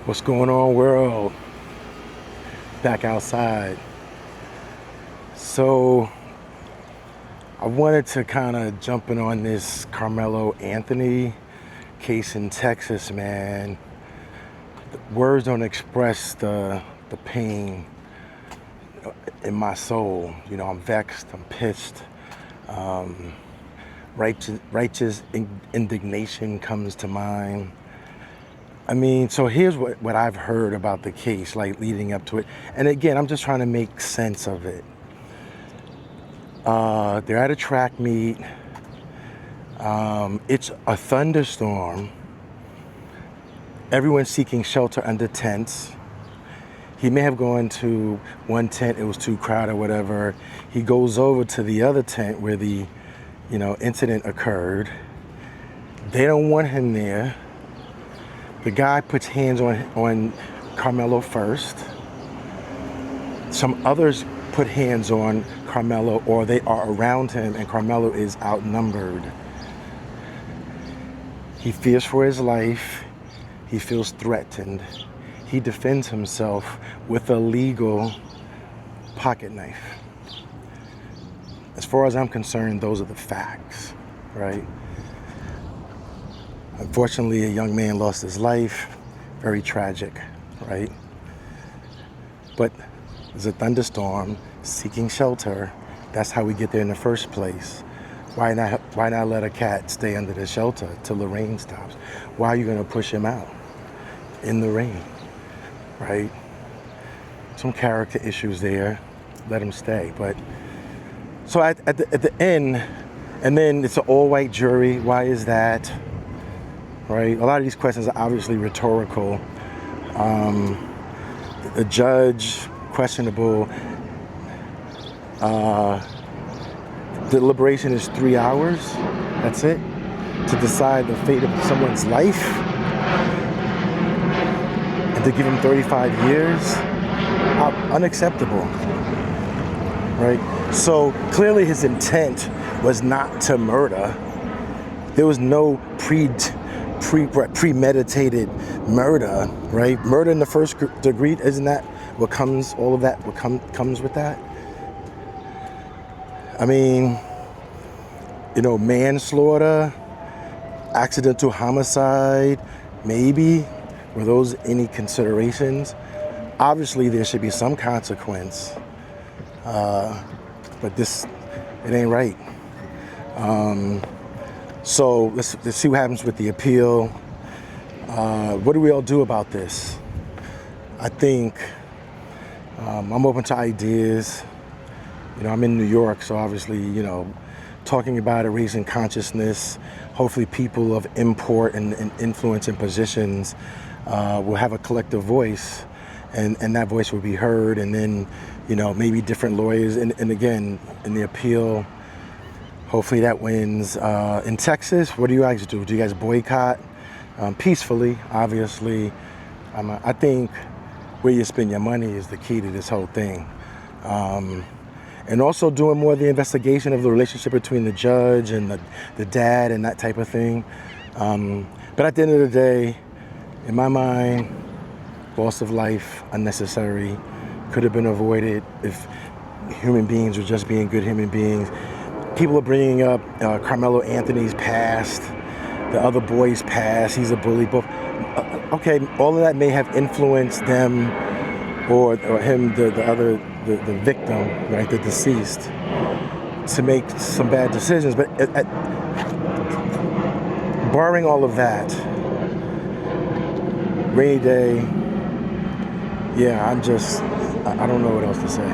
What's going on, world? Back outside. So I wanted to kind of jump in on this Carmelo Anthony case in Texas, man. Words don't express the pain in my soul. You know, I'm vexed, I'm pissed. Righteous indignation comes to mind. I mean, so here's what I've heard about the case, like leading up to it. And again, I'm just trying to make sense of it. They're at a track meet. It's a thunderstorm. Everyone's seeking shelter under tents. He may have gone to one tent, it was too crowded or whatever. He goes over to the other tent where the, incident occurred. They don't want him there. The guy puts hands on Carmelo first. Some others put hands on Carmelo, or they are around him, and Carmelo is outnumbered. He fears for his life. He feels threatened. He defends himself with a legal pocket knife. As far as I'm concerned, those are the facts, right? Unfortunately, a young man lost his life. Very tragic, right? But there's a thunderstorm, seeking shelter. That's how we get there in the first place. Why not let a cat stay under the shelter till the rain stops? Why are you going to push him out in the rain, right? Some character issues there. Let him stay. But so at the end, and then it's an all-white jury. Why is that? Right? A lot of these questions are obviously rhetorical. The judge, questionable. Deliberation is 3 hours. That's it. To decide the fate of someone's life. And to give him 35 years. Unacceptable. Right? So clearly his intent was not to murder. There was no premeditated murder, right? Murder in the first degree, isn't that what comes, all of that, what comes with that? I mean, manslaughter, accidental homicide, maybe. Were those any considerations? Obviously, there should be some consequence, but it ain't right. So let's see what happens with the appeal. What do we all do about this? I think I'm open to ideas. I'm in New York, so obviously, talking about it, raising consciousness. Hopefully people of import and influence and positions will have a collective voice, and that voice will be heard, and then, maybe different lawyers. And again, in the appeal, hopefully that wins. In Texas, what do you guys do? Do you guys boycott? Peacefully, obviously. I think where you spend your money is the key to this whole thing. And also doing more of the investigation of the relationship between the judge and the dad and that type of thing. But at the end of the day, in my mind, loss of life, unnecessary, could have been avoided if human beings were just being good human beings. People are bringing up Carmelo Anthony's past, the other boy's past. He's a bully. Okay, all of that may have influenced them or him, the victim, right, the deceased, to make some bad decisions. But barring all of that, rainy day, yeah, I don't know what else to say.